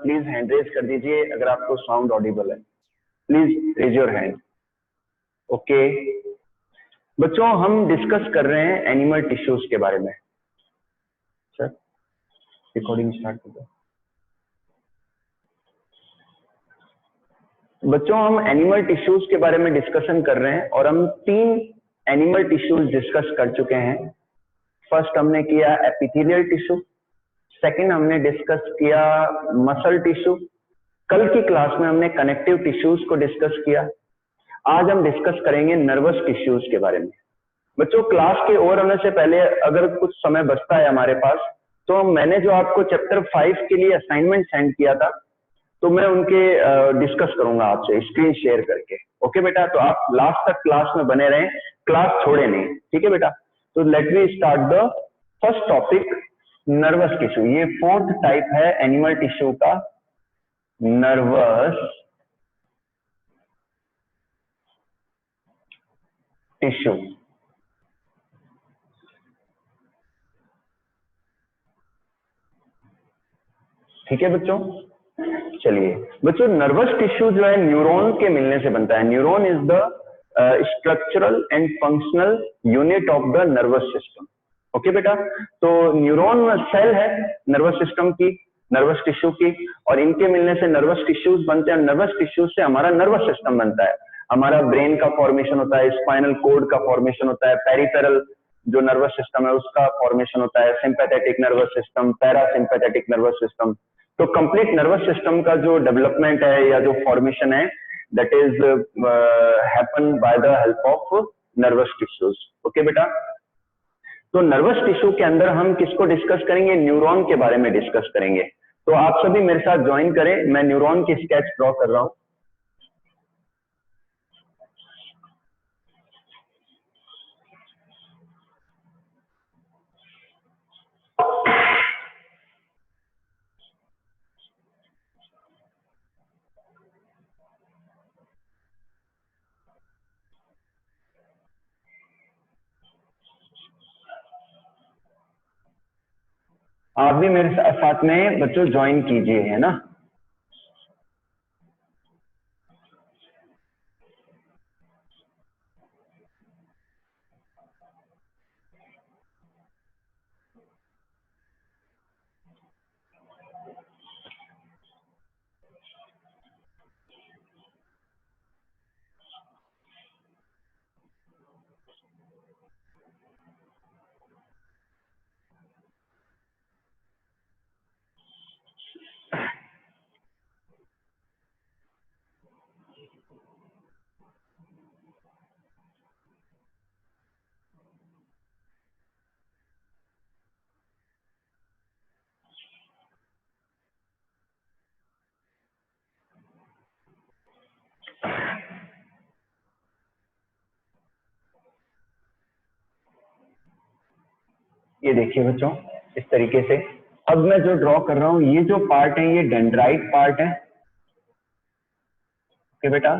Please hand raise कर दीजिए अगर आपको साउंड ऑडिबल है, please raise your hand. Okay बच्चों, हम डिस्कस कर रहे हैं एनिमल टिश्यूज के बारे में। सर रिकॉर्डिंग स्टार्ट कर दो। बच्चों, हम एनिमल टिश्यूज के बारे में डिस्कशन कर रहे हैं और हम 3 एनिमल टिश्यूज डिस्कस कर चुके हैं। फर्स्ट हमने किया एपिथेलियल टिश्यू, सेकंड हमने डिस्कस किया मसल टिश्यू, कल की क्लास में हमने कनेक्टिव टिश्यूज को डिस्कस किया। आज हम डिस्कस करेंगे नर्वस टिश्यूज के बारे में। बच्चों, क्लास के ओवर होने से पहले अगर कुछ समय बचता है हमारे पास, तो मैंने जो आपको चैप्टर 5 के लिए असाइनमेंट सेंड किया था, तो मैं उनके डिस्कस करूंगा आपसे स्क्रीन शेयर करके। ओके बेटा, तो आप लास्ट तक क्लास में बने रहें, क्लास छोड़े नहीं, ठीक है बेटा। तो let me start the first topic, nervous tissue. ये 4th टाइप है एनिमल टिश्यू का, नर्वस टिश्यू। ठीक है बच्चों, चलिए बच्चों, नर्वस टिश्यू जो है न्यूरॉन के मिलने से बनता है। Neuron is the structural and functional unit of the nervous system. Okay बेटा, तो न्यूरॉन सेल है नर्वस सिस्टम की, नर्वस टिश्यू की, और इनके मिलने से नर्वस टिश्यूज बनते हैं। नर्वस टिश्यू से हमारा नर्वस सिस्टम बनता है, हमारा ब्रेन का फॉर्मेशन होता है, स्पाइनल कोड का फॉर्मेशन होता है, पेरिफेरल जो नर्वस सिस्टम है उसका फॉर्मेशन होता है, sympathetic nervous system, parasympathetic nervous system. तो कंप्लीट नर्वस सिस्टम का जो डेवलपमेंट है या जो फॉर्मेशन है, that is happen by the help of nervous tissues. Okay बेटा, तो नर्वस टिश्यू के अंदर हम किसको डिस्कस करेंगे? न्यूरॉन के बारे में डिस्कस करेंगे। तो आप सभी मेरे साथ ज्वाइन करें, मैं न्यूरॉन की स्केच ड्रॉ कर रहा हूं। आप भी मेरे साथ में बच्चों ज्वाइन कीजिए, है ना। ये देखिए बच्चों, इस तरीके से अब मैं जो ड्रॉ कर रहा हूं, ये जो पार्ट है ये डेंड्राइट पार्ट है। ओके बेटा,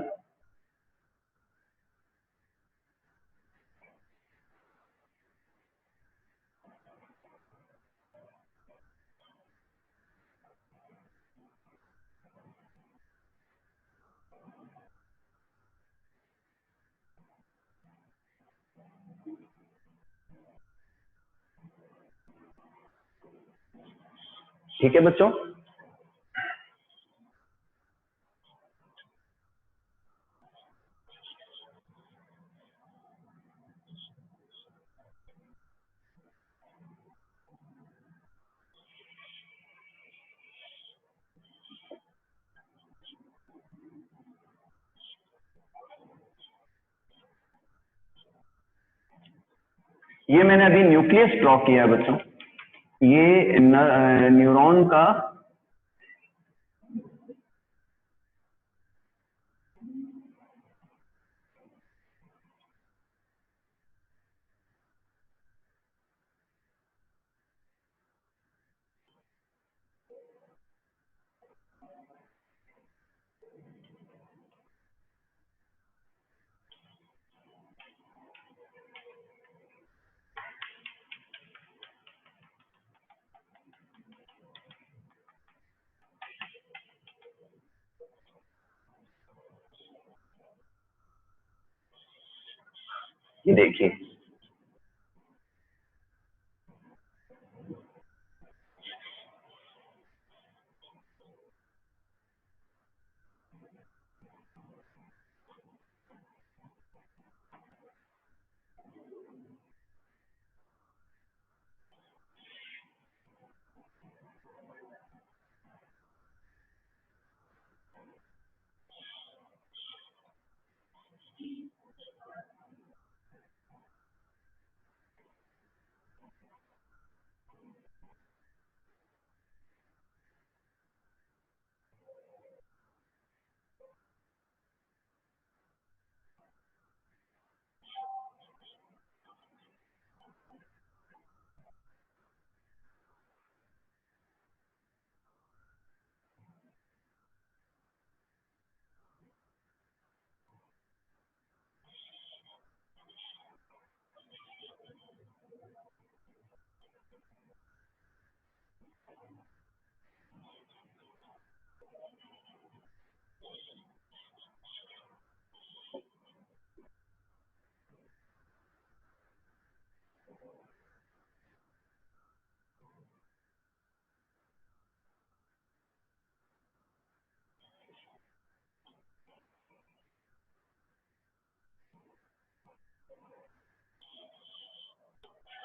ठीक है बच्चों। ये मैंने अभी न्यूक्लियस ड्रॉ किया है बच्चों, ये न्यूरॉन का ये देखिए,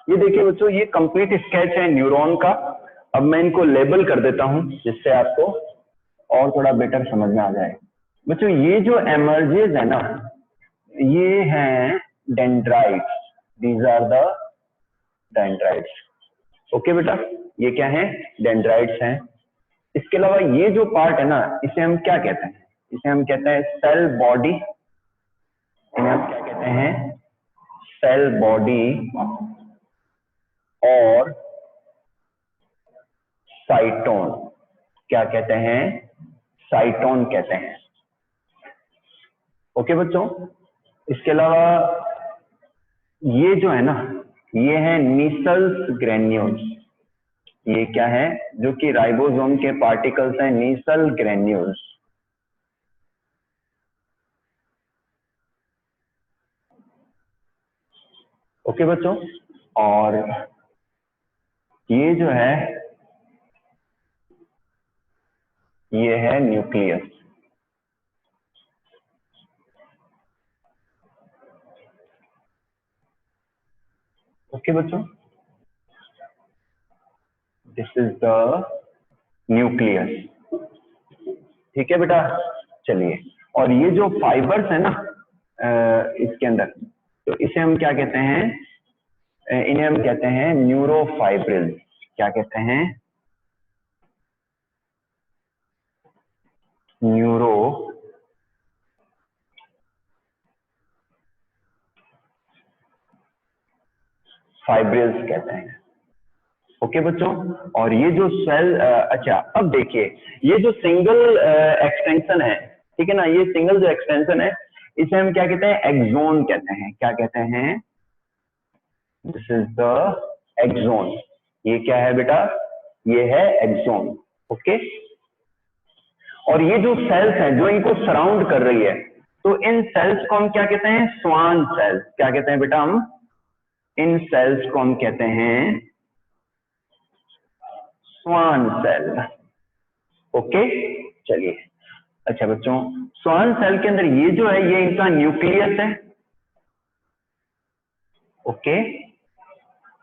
ये देखिए बच्चों, ये कंप्लीट स्केच है न्यूरॉन का। अब मैं इनको लेबल कर देता हूं जिससे आपको और थोड़ा बेटर समझ में आ जाए। बच्चों ये जो एमर्जेस है ना, ये हैं dendrites, these are the dendrites. Okay बेटा, ये क्या है? डेंड्राइट्स हैं। इसके अलावा ये जो पार्ट है ना, इसे हम क्या कहते हैं? इसे हम कहते हैं सेल बॉडी। इन्हें हम क्या कहते हैं? सेल बॉडी और साइटोन। क्या कहते हैं? साइटोन कहते हैं। ओके बच्चों, इसके अलावा ये जो है ना, ये है नीसल्स ग्रेन्यूल्स। ये क्या है? जो कि राइबोसोम के पार्टिकल्स हैं, नीसल ग्रेन्यूल्स। ओके बच्चों, और ये जो है, ये है न्यूक्लियस। ओके बच्चों, दिस इज द न्यूक्लियस। ठीक है बेटा, चलिए। और ये जो फाइबर्स है ना इसके अंदर, तो इसे हम क्या कहते हैं? इन्हें हम कहते हैं न्यूरोफाइब्रिल्स। क्या कहते हैं? न्यूरो फाइब्रिल्स कहते हैं। ओके बच्चों, और ये जो सेल, अच्छा अब देखिए, ये जो सिंगल एक्सटेंशन है, ठीक है ना, ये सिंगल जो एक्सटेंशन है, इसे हम क्या कहते हैं? एक्सोन कहते हैं। क्या कहते हैं? This is the axon. ये क्या है बेटा? ये है एक्सोन। ओके, और ये जो सेल्स हैं जो इनको सराउंड कर रही है, तो इन सेल्स को हम क्या कहते हैं? Schwann cells. क्या कहते हैं बेटा? हम इन सेल्स को हम कहते हैं स्वान सेल। ओके, चलिए। अच्छा बच्चों, स्वान सेल के अंदर ये जो है, ये इनका न्यूक्लियस है। ओके,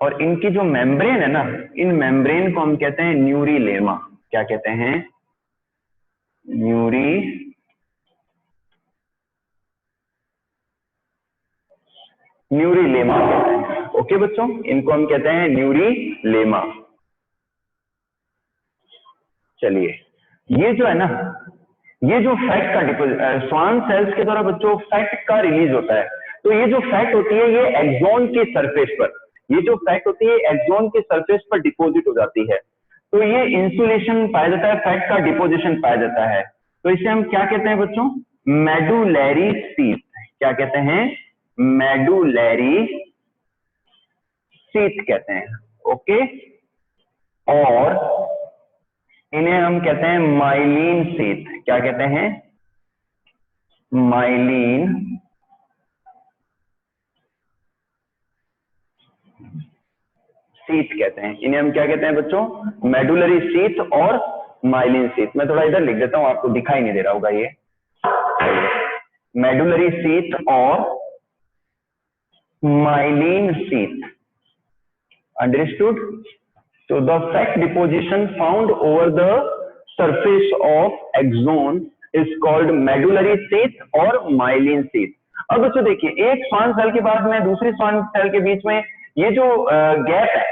और इनकी जो मेम्ब्रेन है ना, इन मेम्ब्रेन को हम कहते हैं न्यूरीलेमा। क्या कहते हैं? न्यूरीलेमा कहते हैं। ओके बच्चों, इनको हम कहते हैं न्यूरीलेमा। चलिए, ये जो है ना, ये जो फैट का डिपोजिट स्वान सेल्स के द्वारा बच्चों फैट का रिलीज होता है। तो ये जो फैट होती है, ये एक्सोन के सरफेस पर, ये जो फैट होती है एक्सोन के सरफेस पर डिपोजिट हो जाती है। तो ये इंसुलेशन पाया जाता है, फैट का डिपोजिशन पाया जाता है। तो इसे हम क्या कहते हैं बच्चों? Medullary sheath. क्या कहते हैं? मेडुलरी सीथ कहते हैं। ओके, और इन्हें हम कहते हैं माइलिन सीथ। क्या कहते हैं? माइलिन शीथ कहते हैं, इन्हें हम क्या कहते हैं बच्चों, मेडुलरी शीथ और माइलिन शीथ। मैं थोड़ा इधर लिख देता हूं, आपको दिखाई नहीं दे रहा होगा ये, मेडुलरी शीथ और myelin sheath, understood. So the fat deposition found over the surface of axon is called medullary sheath और myelin sheath। अब बच्चों देखिए, एक श्वान सेल के बाद में दूसरी श्वान सेल के बीच में ये जो गैप है,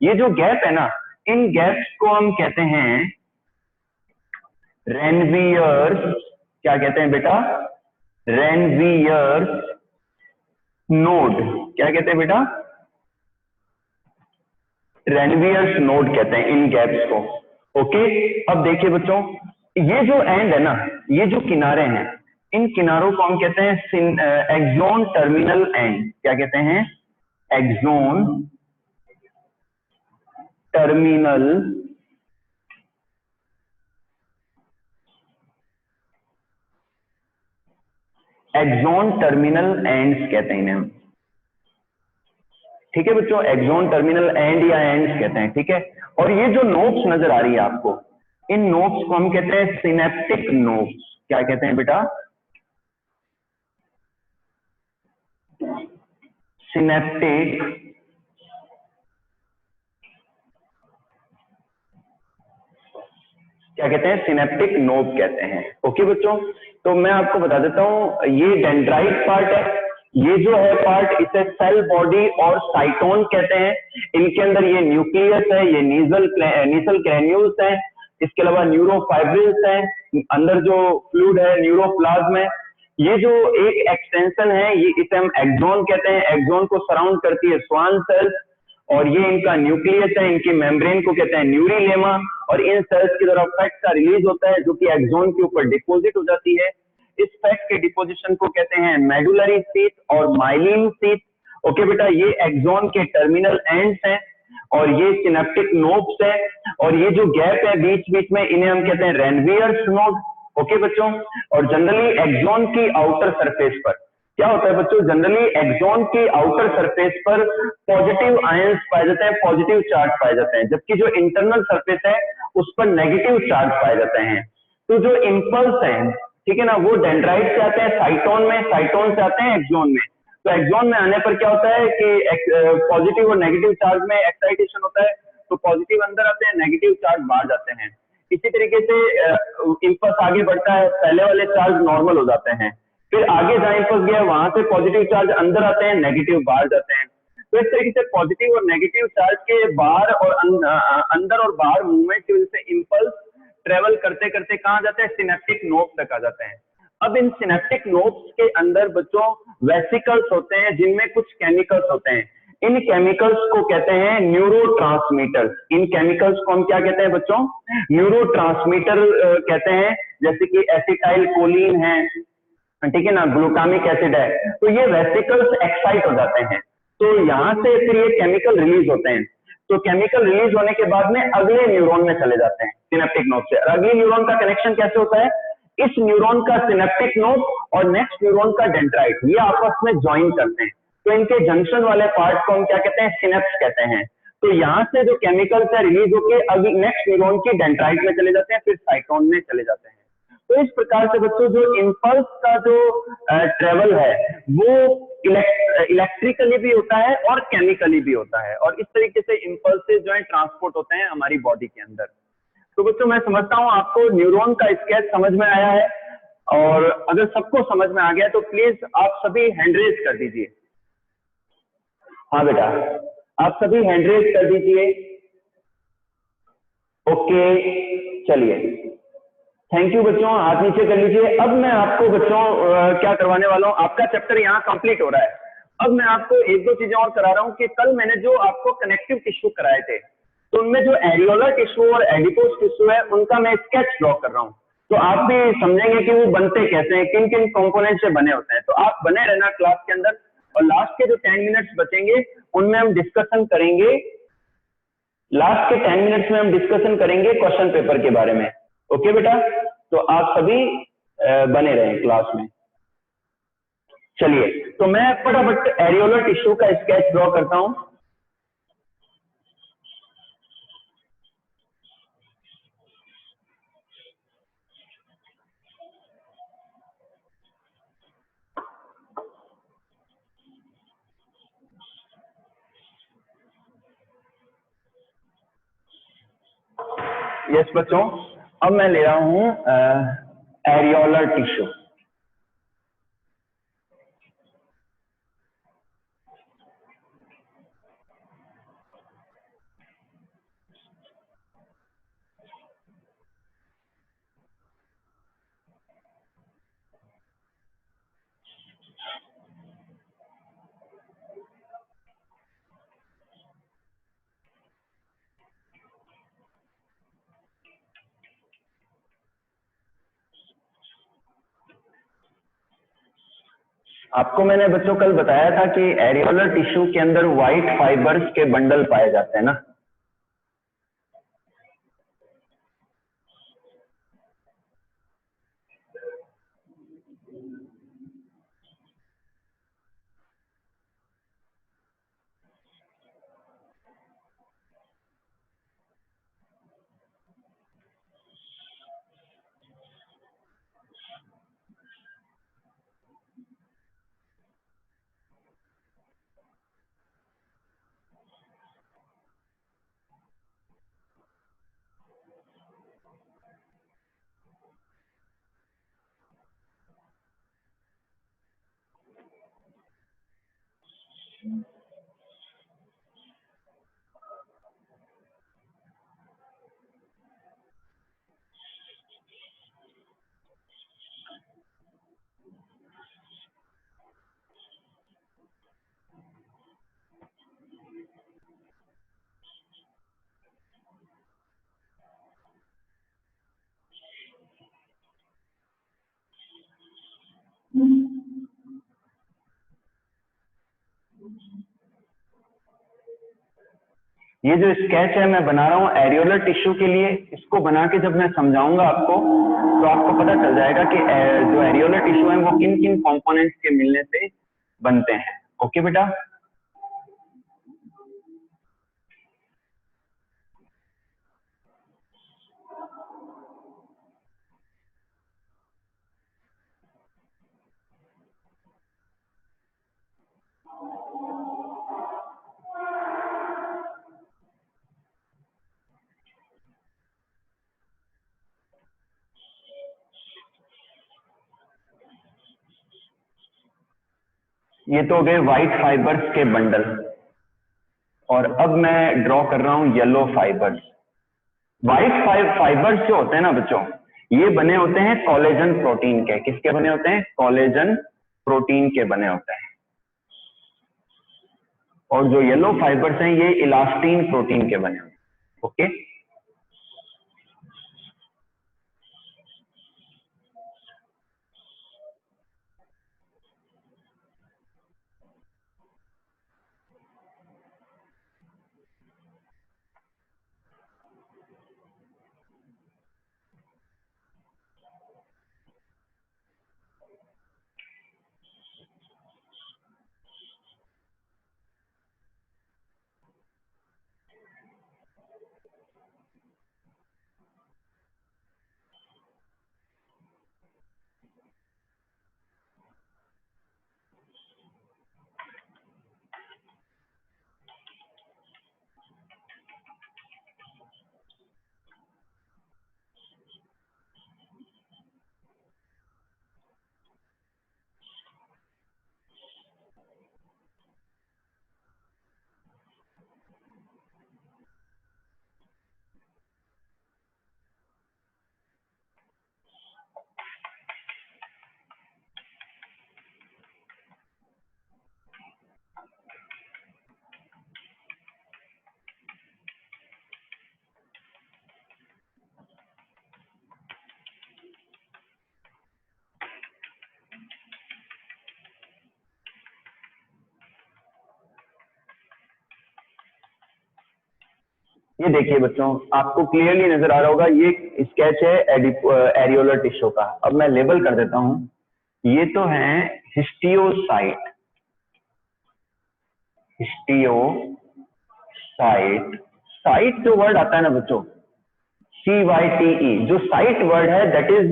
ये जो गैप है ना, इन गैप्स को हम कहते हैं रेनवियर्स, क्या कहते हैं बेटा, रेनवियर्स नोड, क्या कहते हैं बेटा, रेनवियर्स नोड कहते हैं इन गैप्स को। ओके, अब देखिए बच्चों, ये जो एंड है ना, ये जो किनारे हैं, इन किनारों को हम कहते हैं एक्सोन टर्मिनल एंड, क्या कहते हैं, एक्सोन टर्मिनल एंड्स कहते हैं इन्हें, ठीक है बच्चों, एक्सोन टर्मिनल एंड या एंड्स कहते हैं, ठीक है। और ये जो नोब्स नजर आ रही है आपको, इन नोब्स को हम कहते हैं सिनेप्टिक नोब्स, क्या कहते हैं बेटा, सिनेप्टिक क्या कहते हैं, सिनेप्टिक नोब कहते हैं। ओके बच्चों, तो मैं आपको बता देता हूं, ये डेंड्राइट पार्ट है, ये जो है पार्ट, इसे सेल बॉडी और साइटोन कहते हैं। इनके अंदर ये न्यूक्लियस है, ये नीसल ग्रेन्यूल्स है, इसके अलावा न्यूरोफाइब्रिल्स है, अंदर जो फ्लूइड है न्यूरोप्लाज्म है। ये जो एक एक्सटेंशन है, ये इसे हम एक्सोन कहते हैं, एक्सोन को सराउंड करती है स्वान सेल्स, और ये इनका न्यूक्लियस है, इनकी मेम्ब्रेन को कहते हैं न्यूरिलेमा, और इन सेल्स की तरफ फैट का रिलीज होता है जो कि एक्सोन के ऊपर डिपोजिट हो जाती है। इस फैट के डिपोजिशन को कहते हैं मेडुलरी शीथ और माइलिन शीथ। ओके बेटा, ये एक्सोन के टर्मिनल एंड्स हैं और ये सिनेप्टिक नोब्स है, और ये जो गैप है बीच बीच में, इन्हें हम कहते हैं रेनवियर्स नोड। ओके बच्चों, और जनरली एक्सोन की आउटर सरफेस पर क्या होता है बच्चों, जनरली एक्सोन की आउटर सरफेस पर पॉजिटिव आयंस पाए जाते हैं, पॉजिटिव चार्ज पाए जाते हैं, जबकि जो इंटरनल सरफेस है उस पर नेगेटिव चार्ज पाए जाते हैं। तो जो इंपल्स है, ठीक है ना, वो डेंड्राइट से आते हैं साइटोन में, साइटोन से आते हैं एक्सोन में। तो एक्सोन में आने पर क्या होता है कि पॉजिटिव और नेगेटिव चार्ज में एक्साइटेशन होता है, तो पॉजिटिव अंदर आते हैं, नेगेटिव चार्ज बाहर जाते हैं। इसी तरीके से इंपल्स आगे बढ़ता है, पहले वाले चार्ज नॉर्मल हो जाते हैं, फिर आगे जहां इंपल्स गया वहां से पॉजिटिव चार्ज अंदर आते हैं, नेगेटिव बाहर जाते हैं। तो इस तरीके से पॉजिटिव और नेगेटिव चार्ज के बाहर और अंदर और बाहर मूवमेंट की वजह से इंपल्स ट्रेवल करते करते कहां जाते हैं, सिनेप्टिक नोब तक आ जाते हैं। अब इन सिनेप्टिक नोब्स के अंदर बच्चों वेसिकल्स होते हैं जिनमें कुछ केमिकल्स होते हैं। इन केमिकल्स को कहते हैं न्यूरोट्रांसमीटर्स। इन केमिकल्स को हम क्या कहते हैं बच्चों, न्यूरोट्रांसमीटर कहते हैं, जैसे कि एसिटाइल कोलिन है, ठीक है ना, ग्लूटामिक एसिड है। तो ये वेसिकल्स एक्साइट हो जाते हैं, तो यहां से फिर ये केमिकल रिलीज होते हैं। तो केमिकल रिलीज होने के बाद में अगले न्यूरॉन में चले जाते हैं सिनेप्टिक नोड से। अगले न्यूरॉन का कनेक्शन कैसे होता है, इस न्यूरॉन का सिनेप्टिक नोड और नेक्स्ट न्यूरॉन का डेंड्राइट, ये आपस में ज्वाइन करते हैं। तो इनके जंक्शन वाले पार्ट को हम क्या कहते हैं, सिनेप्स कहते हैं। तो यहाँ से जो केमिकल्स है रिलीज होकर अभी नेक्स्ट न्यूरॉन की डेंड्राइट में चले जाते हैं, फिर साइटोन में चले जाते हैं। तो इस प्रकार से बच्चों जो इंपल्स का जो ट्रेवल है वो इलेक्ट्रिकली भी होता है और केमिकली भी होता है, और इस तरीके से इंपल्सेस जो है ट्रांसपोर्ट होते हैं हमारी बॉडी के अंदर। तो बच्चों मैं समझता हूं आपको न्यूरॉन का स्केच समझ में आया है, और अगर सबको समझ में आ गया तो प्लीज आप सभी हैंड रेज कर दीजिए। हाँ बेटा, आप सभी हैंड रेज कर दीजिए। ओके, चलिए, थैंक यू बच्चों, हाथ नीचे कर लीजिए। अब मैं आपको बच्चों क्या करवाने वाला हूं, आपका चैप्टर यहाँ कंप्लीट हो रहा है। अब मैं आपको एक दो चीजें और करा रहा हूं कि कल मैंने जो आपको कनेक्टिव टिश्यू कराए थे, तो उनमें जो एरियोलर टिश्यू और एडिपोज टिश्यू है उनका मैं स्केच ड्रॉ कर रहा हूं। तो आप भी समझेंगे कि वो बनते कैसे हैं, किन किन कंपोनेंट से बने होते हैं। तो आप बने रहना क्लास के अंदर, और लास्ट के जो 10 मिनट्स बचेंगे उनमें हम डिस्कशन करेंगे, लास्ट के 10 मिनट्स में हम डिस्कशन करेंगे क्वेश्चन पेपर के बारे में। ओके बेटा, तो आप सभी बने रहें क्लास में। चलिए, तो मैं फटाफट एरियोलर टिश्यू का स्केच ड्रॉ करता हूं। यस बच्चों, अब मैं ले रहा हूं एरियोलर टिश्यू। आपको मैंने बच्चों कल बताया था कि एरियोलर टिश्यू के अंदर व्हाइट फाइबर्स के बंडल पाए जाते हैं ना। ये जो स्केच है मैं बना रहा हूँ एरियोलर टिश्यू के लिए, इसको बना के जब मैं समझाऊंगा आपको तो आपको पता चल जाएगा कि जो एरियोलर टिश्यू है वो किन किन कंपोनेंट्स के मिलने से बनते हैं। ओके बेटा, ये तो हो गए व्हाइट फाइबर्स के बंडल, और अब मैं ड्रॉ कर रहा हूँ येलो फाइबर्स। व्हाइट फाइबर्स जो होते हैं ना बच्चों, ये बने होते हैं कोलेजन प्रोटीन के। किसके बने होते हैं? कोलेजन प्रोटीन के बने होते हैं। और जो येलो फाइबर्स हैं ये इलास्टीन प्रोटीन के बने होते हैं। ओके, ये देखिए बच्चों, आपको क्लियरली नजर आ रहा होगा, ये स्केच है एरियोलर टिश्यू का। अब मैं लेबल कर देता हूं, ये तो है हिस्टियोसाइट। हिस्टियोसाइट, साइट जो वर्ड आता है ना बच्चों, CYTE, जो साइट वर्ड है that is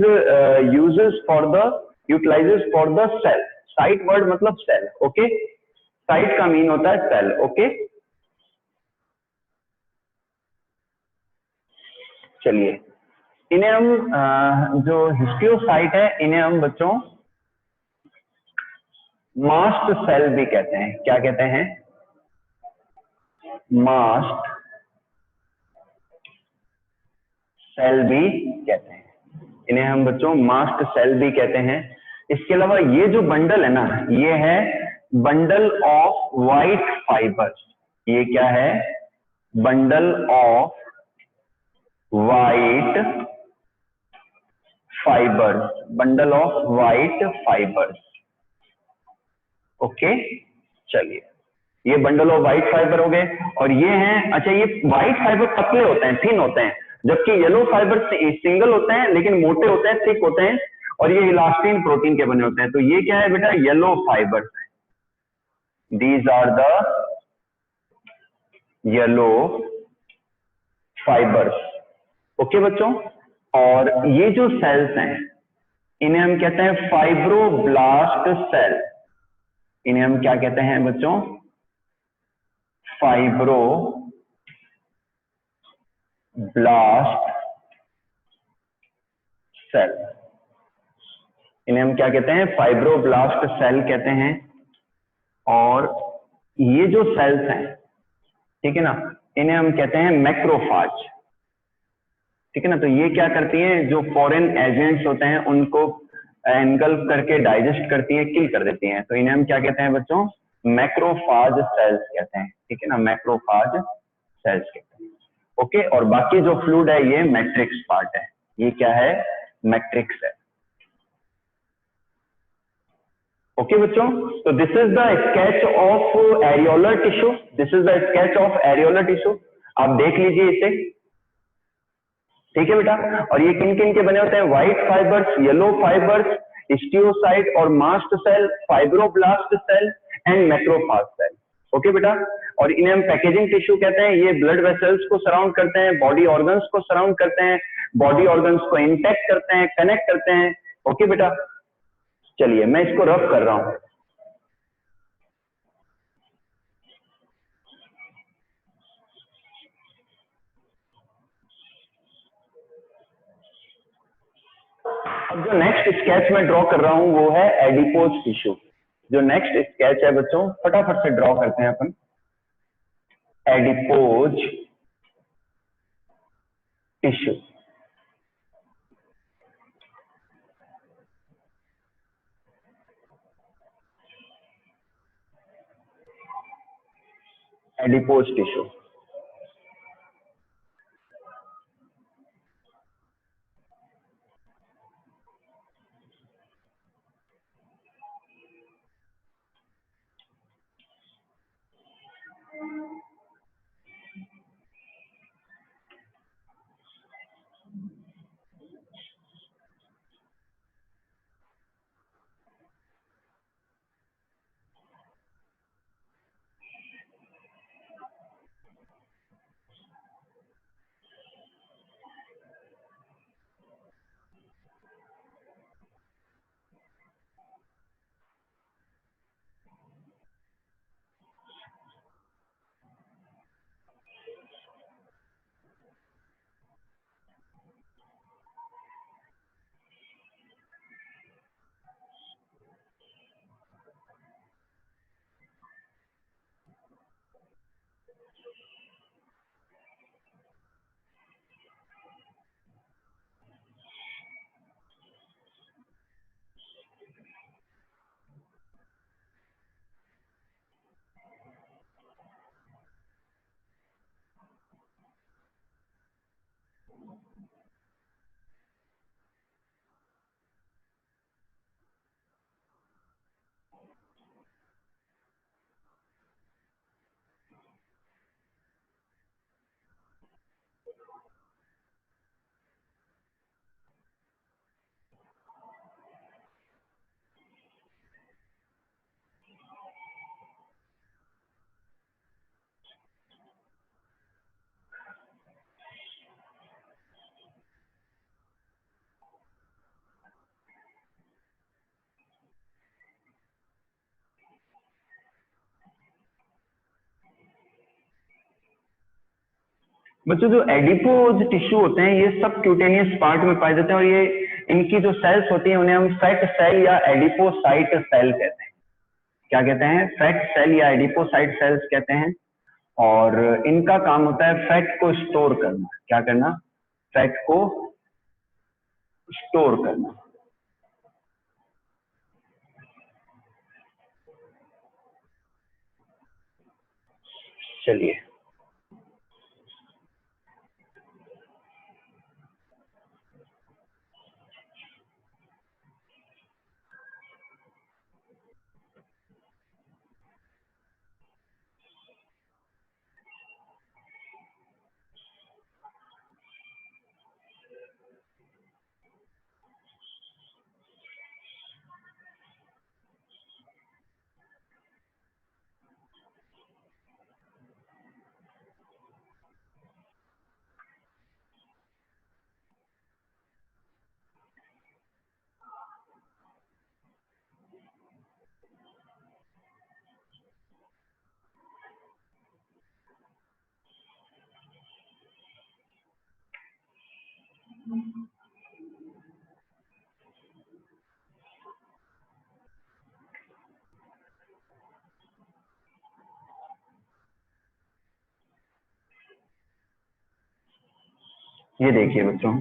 utilises for the cell. Cyte word मतलब सेल। ओके, साइट का मीन होता है सेल। ओके, चलिए, इन्हें हम जो हिस्टियोसाइट है इन्हें हम बच्चों मास्ट सेल भी कहते हैं। क्या कहते हैं? मास्ट सेल भी कहते हैं। इन्हें हम बच्चों मास्ट सेल भी कहते हैं। इसके अलावा ये जो बंडल है ना, ये है बंडल ऑफ वाइट फाइबर्स। ये क्या है? Bundle of white fibres, bundle of white fibres. Okay, चलिए, ये बंडल ऑफ व्हाइट फाइबर हो गए। और ये हैं, अच्छा, ये व्हाइट फाइबर पतले होते हैं, थिन होते हैं, जबकि येलो फाइबर सिंगल होते हैं लेकिन मोटे होते हैं, थिक होते हैं, और ये इलास्टिन प्रोटीन के बने होते हैं। तो ये क्या है बेटा? येलो फाइबर्स हैं। These are the yellow fibres. Okay बच्चों, और ये जो सेल्स हैं इन्हें हम कहते हैं फाइब्रोब्लास्ट सेल। इन्हें हम क्या कहते हैं बच्चों? Fibroblast cell. इन्हें हम क्या कहते हैं? फाइब्रोब्लास्ट सेल कहते हैं। और ये जो सेल्स हैं, ठीक है ना, इन्हें हम कहते हैं मैक्रोफाज। ठीक है ना, तो ये क्या करती हैं? जो फॉरेन एजेंट्स होते हैं उनको एनगल्फ करके डाइजेस्ट करती हैं, किल कर देती हैं। तो इन्हें हम क्या कहते हैं बच्चों? मैक्रोफाज सेल्स कहते हैं। ठीक है ना, मैक्रोफाज सेल्स कहते हैं। ओके, और बाकी जो फ्लूइड है ये मैट्रिक्स पार्ट है। ये क्या है? मैट्रिक्स है। ओके बच्चों, तो this is the sketch of areolar tissue. This is the sketch of areolar tissue. आप देख लीजिए इसे। ठीक है बेटा, और ये किन किन के बने होते हैं? White fibres, yellow fibres, histiocyte और mast cell, fibroblast cell and macrophage cell. Okay बेटा, और इन्हें हम पैकेजिंग टिश्यू कहते हैं। ये ब्लड वेसल्स को सराउंड करते हैं, बॉडी ऑर्गन्स को सराउंड करते हैं, बॉडी ऑर्गन्स को इंटैक्ट करते हैं, कनेक्ट करते हैं। ओके बेटा, चलिए मैं इसको रफ कर रहा हूं। अब जो नेक्स्ट स्केच मैं ड्रॉ कर रहा हूं वो है एडिपोज टिश्यू। जो नेक्स्ट स्केच है बच्चों, फटाफट से ड्रॉ करते हैं अपन। Adipose tissue. Adipose tissue. बच्चों जो एडिपोज टिश्यू होते हैं ये सब क्यूटेनियस पार्ट में पाए जाते हैं, और ये इनकी जो सेल्स होती हैं उन्हें हम फैट सेल या एडिपोसाइट सेल कहते हैं। क्या कहते हैं? फैट सेल या एडिपोसाइट सेल्स कहते हैं। और इनका काम होता है फैट को स्टोर करना। क्या करना? फैट को स्टोर करना। चलिए, ये देखिए बच्चों,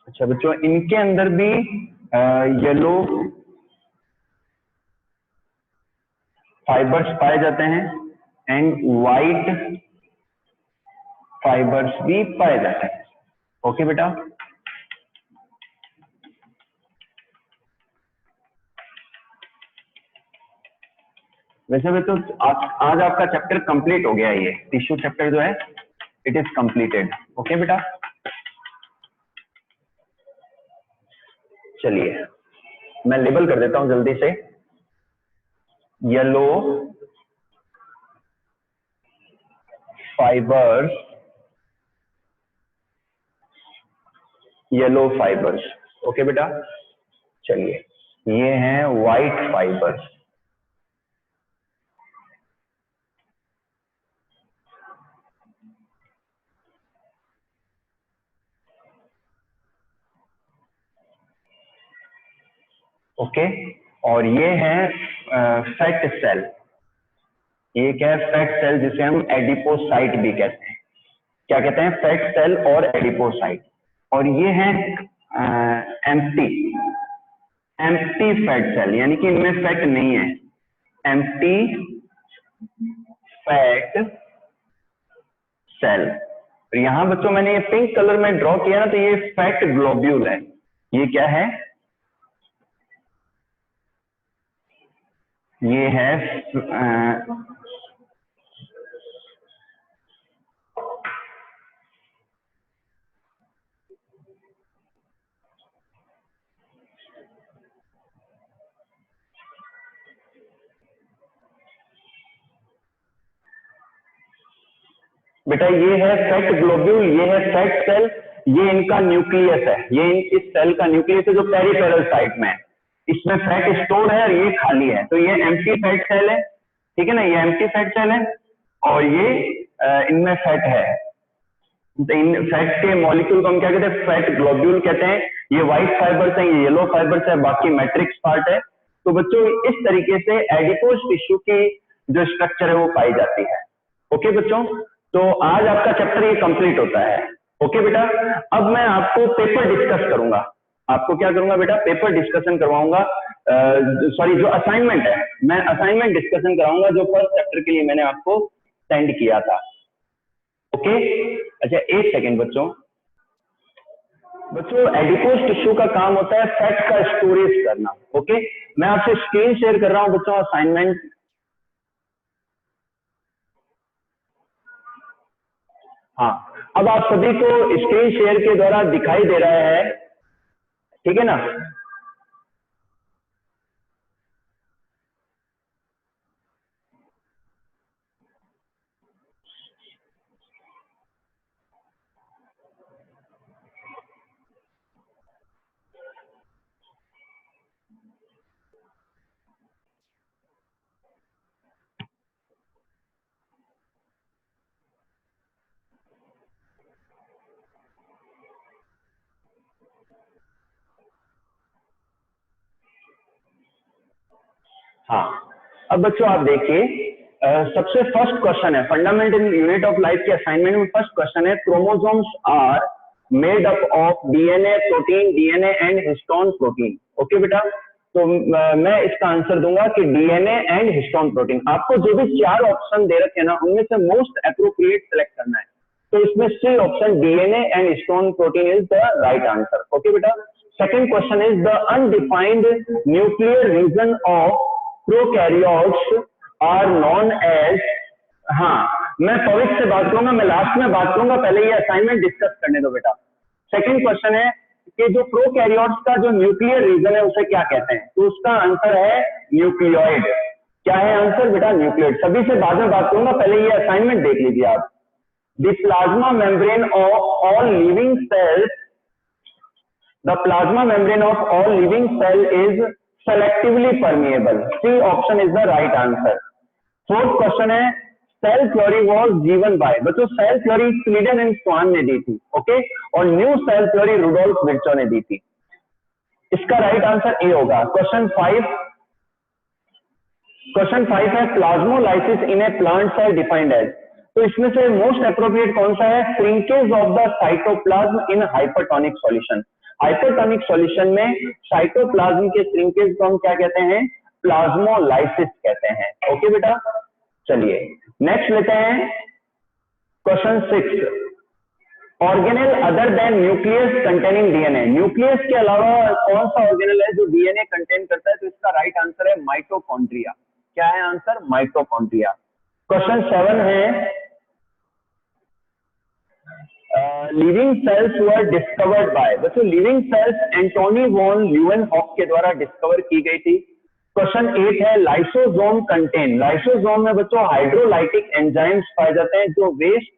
अच्छा बच्चों, इनके अंदर भी येलो फाइबर्स पाए जाते हैं एंड वाइट फाइबर्स भी पाए जाते हैं। ओके बेटा, वैसे भी तो आज आपका चैप्टर कंप्लीट हो गया है। ये टिश्यू चैप्टर जो है इट इज कंप्लीटेड। ओके बेटा, चलिए मैं लेबल कर देता हूं जल्दी से। Yellow fibres, yellow fibres. Okay बेटा, चलिए ये हैं व्हाइट फाइबर्स। ओके, और ये है फैट सेल। ये क्या है? फैट सेल, जिसे हम एडिपोसाइट भी कहते हैं। क्या कहते हैं? फैट सेल और एडिपोसाइट। और ये है एम्प्टी एम्प्टी फैट सेल, यानी कि इनमें फैट नहीं है। Empty fat cell. और यहां बच्चों मैंने ये पिंक कलर में ड्रॉ किया ना, तो ये फैट ग्लोब्यूल है। ये क्या है? ये है बेटा, ये है फैट ग्लोब्यूल, ये है फैट सेल, ये इनका न्यूक्लियस है। ये इस सेल का न्यूक्लियस है जो पेरिफेरल साइड में है। इसमें फैट स्टोर है और ये खाली है, तो ये एम्प्टी फैट सेल है। ठीक है ना, ये एम्प्टी फैट सेल है और ये इनमें फैट है। तो इन फैट के मॉलिक्यूल को हम क्या कहते हैं? फैट ग्लोब्यूल कहते हैं। ये व्हाइट फाइबर्स है, ये येलो फाइबर्स है, बाकी मैट्रिक्स पार्ट है। तो बच्चों इस तरीके से एडिपोज टिश्यू की जो स्ट्रक्चर है वो पाई जाती है। ओके बच्चों, तो आज आपका चैप्टर ये कंप्लीट होता है। ओके बेटा, अब मैं आपको पेपर डिस्कस करूंगा। आपको क्या करूंगा बेटा? पेपर डिस्कशन करवाऊंगा। सॉरी, जो असाइनमेंट है मैं असाइनमेंट डिस्कशन कराऊंगा, जो फर्स्ट चैप्टर के लिए मैंने आपको सेंड किया था। ओके, अच्छा एक सेकेंड बच्चों। बच्चों एडिपोज टिश्यू का काम होता है फैट का स्टोरेज करना। ओके, मैं आपसे स्क्रीन शेयर कर रहा हूं बच्चों, असाइनमेंट। हाँ, अब आप सभी को स्क्रीन शेयर के द्वारा दिखाई दे रहा है, ठीक है ना? हाँ, अब बच्चों आप देखिए, सबसे फर्स्ट क्वेश्चन है फंडामेंटल यूनिट ऑफ लाइफ के असाइनमेंट में। फर्स्ट क्वेश्चन है chromosomes are made up of DNA protein, DNA and histone protein. Okay बेटा, तो मैं इसका आंसर दूंगा कि डीएनए एंड हिस्टोन प्रोटीन। आपको जो भी 4 ऑप्शन दे रखे हैं ना, उनमें से मोस्ट अप्रोप्रिएट सेलेक्ट करना है। तो इसमें C option DNA and histone protein is the right answer. Okay बेटा, second question is the undefined nuclear region of prokaryotes are known as. हाँ, मैं पवित्र से बात करूंगा, मैं लास्ट में बात करूंगा, पहले ये असाइनमेंट डिस्कस करने दो बेटा। सेकंड क्वेश्चन है कि जो प्रोकैरियोट्स का जो न्यूक्लियर रीजन है उसे क्या कहते हैं, तो उसका आंसर है न्यूक्लियोइड। क्या है आंसर बेटा? न्यूक्लियोइड। सभी से बाद में बात करूंगा, पहले ये असाइनमेंट देख लीजिए आप। The plasma membrane of all living cells, the plasma membrane of all living cell is selectively permeable. C option is the right answer. Fourth question है cell theory was given by. बच्चों cell theory Schleiden and Schwann ने दी थी, ओके, और new cell theory Rudolf Virchow ने दी थी। इसका राइट आंसर ए होगा। क्वेश्चन 5 है प्लाज्मोलाइसिस इन ए प्लांट सेल डिफाइंड एज। तो इसमें से मोस्ट अप्रोप्रिएट कौन सा है? Shrinkage of the cytoplasm in hypertonic solution. Hypertonic solution में साइटोप्लाज्म के श्रिंकेज को हम क्या कहते हैं? प्लाज्मोलाइसिस कहते हैं। ओके बेटा, चलिए नेक्स्ट लेते हैं question 6। Organelle other than nucleus containing DNA. Nucleus के अलावा कौन सा ऑर्गेनेल है जो डीएनए कंटेन करता है? तो इसका राइट आंसर है माइटोकॉन्ड्रिया। क्या है आंसर? माइटोकॉन्ड्रिया। क्वेश्चन 7 है living cells were discovered by. बच्चों living cells Antonie van Leeuwenhoek के द्वारा डिस्कवर की गई थी। क्वेश्चन 8 है लाइसोसोम कंटेन। लाइसोसोम में बच्चों हाइड्रोलाइटिक एंजाइम्स पाए जाते हैं जो वेस्ट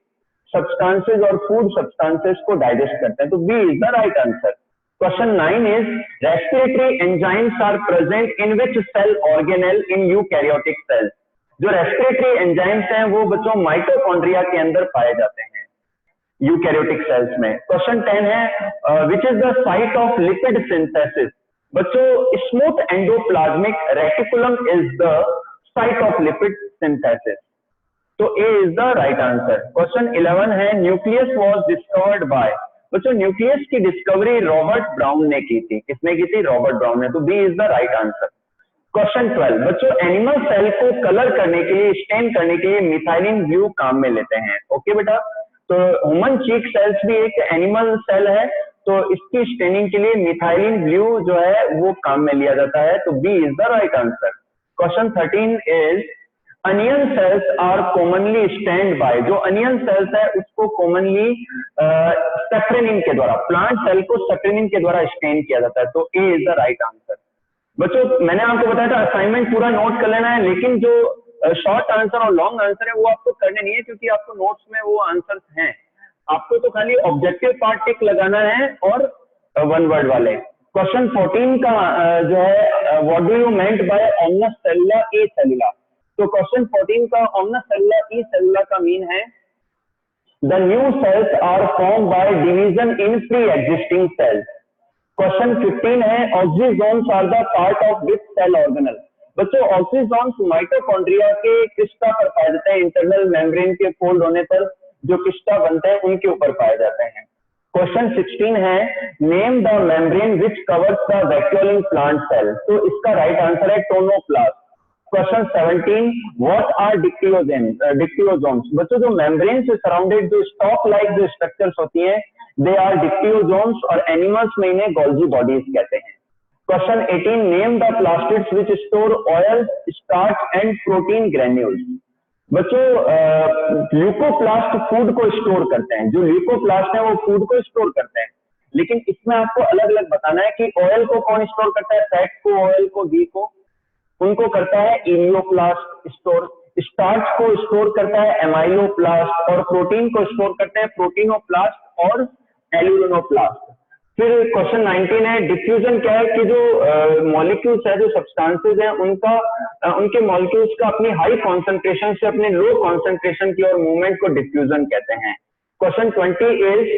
सब्सटेंसेस और फूड सब्सटेंसेस को डाइजेस्ट करते हैं। तो B is the right answer. Question 9 is respiratory enzymes are present in which cell organelle in eukaryotic cells. जो रेस्पिरेटरी एंजाइम्स हैं वो बच्चों माइटोकॉन्ड्रिया के अंदर पाए जाते हैं यूकैरियोटिक सेल्स में। क्वेश्चन 10 है which is the site of lipid synthesis. बच्चों smooth endoplasmic reticulum is the site of lipid synthesis. तो A is the right answer. Question 11 है न्यूक्लियस वाज डिस्कवर्ड बाय। बच्चों न्यूक्लियस की डिस्कवरी रॉबर्ट ब्राउन ने की थी। किसने की थी? रॉबर्ट ब्राउन ने। तो B is the right answer. Question 12 बच्चों एनिमल सेल को कलर करने के लिए, स्टेन करने के लिए मिथाइलिन ब्लू काम में लेते हैं। ओके बेटा, तो ह्यूमन चीक सेल्स भी एक एनिमल सेल है, तो इसकी स्टेनिंग के लिए मिथाइलिन ब्लू जो है वो काम में लिया जाता है। तो B is the right answer. Question 13 is onion cells are commonly stained by. जो अनियन सेल्स है उसको कॉमनली सेफ्रेनिन के द्वारा, प्लांट सेल को सेफ्रेनिन के द्वारा स्टेन किया जाता है। तो A is the right answer. बच्चों मैंने आपको बताया था असाइनमेंट पूरा नोट कर लेना है, लेकिन जो शॉर्ट आंसर और लॉन्ग आंसर है वो आपको करने नहीं है, क्योंकि आपको नोट्स में वो आंसर्स हैं। आपको तो खाली ऑब्जेक्टिव पार्ट टिक लगाना है और वन वर्ड वाले। क्वेश्चन 14 का जो है what do you meant by ओमनस सेलुला ए सेलुला। तो क्वेश्चन 14 का ओमनस सेलुला ई सेलुला का मीन है the new cells are form by division in pre existing cells. Question 15 है oxysomes are the part of which cell organelle. बच्चों ऑक्सीजोन्स माइटोकॉन्ड्रिया के क्रिस्टा पर पाए जाते हैं। इंटरनल मेम्ब्रेन के फोल्ड होने पर जो क्रिस्टा बनते हैं उनके ऊपर पाए जाते हैं। क्वेश्चन 16 है name the membrane which covers the vacuole in plant cell. तो इसका राइट आंसर है tonoplast. Question 17 what are dictyosomes. बच्चों जो मेम्ब्रेन से सराउंडेड जो स्टॉक लाइक जो स्ट्रक्चर्स होती हैं दे आर डिक्टियोजोन्स, और एनिमल्स में इन्हें गोल्जी बॉडीज कहते हैं। Question 18 name the plastids which store oil, starch and protein granules. बच्चों ल्यूकोप्लास्ट फूड को स्टोर करते हैं। जो ल्यूकोप्लास्ट है वो फूड को स्टोर करते हैं, लेकिन इसमें आपको अलग अलग बताना है कि ऑयल को कौन स्टोर करता है, फैट को, ऑयल को, घी को, उनको करता है इलियोप्लास्ट स्टोर। स्टार्च को स्टोर करता है एमाइलोप्लास्ट, और प्रोटीन को स्टोर करते हैं प्रोटीनोप्लास्ट और एल्यूमिनोप्लास्ट। फिर क्वेश्चन 19 है डिफ्यूजन क्या है कि जो मॉलिक्यूल्स है, जो सब्सटेंसेज हैं, उनके मॉलिक्यूल्स का अपनी हाई कॉन्सेंट्रेशन से अपने लो कॉन्सेंट्रेशन की और मूवमेंट को डिफ्यूजन कहते हैं। क्वेश्चन 20 इज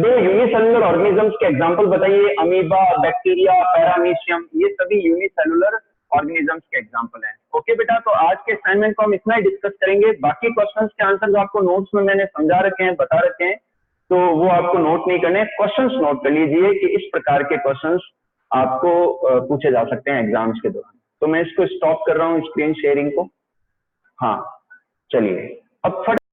दो यूनिसेलुलर ऑर्गेनिजम्स के एग्जांपल बताइए। अमीबा, बैक्टीरिया, पैरामीशियम, ये सभी यूनिसेलुलर ऑर्गेनिजम्स के एग्जाम्पल हैं। ओके बेटा, तो आज के असाइनमेंट को हम इतना ही डिस्कस करेंगे। बाकी क्वेश्चंस के आंसर आपको नोट्स में मैंने समझा रखे हैं, बता रखे हैं, तो वो आपको नोट नहीं करने, क्वेश्चंस नोट कर लीजिए कि इस प्रकार के क्वेश्चंस आपको पूछे जा सकते हैं एग्जाम्स के दौरान। तो मैं इसको स्टॉप कर रहा हूँ स्क्रीन शेयरिंग को। हाँ चलिए अब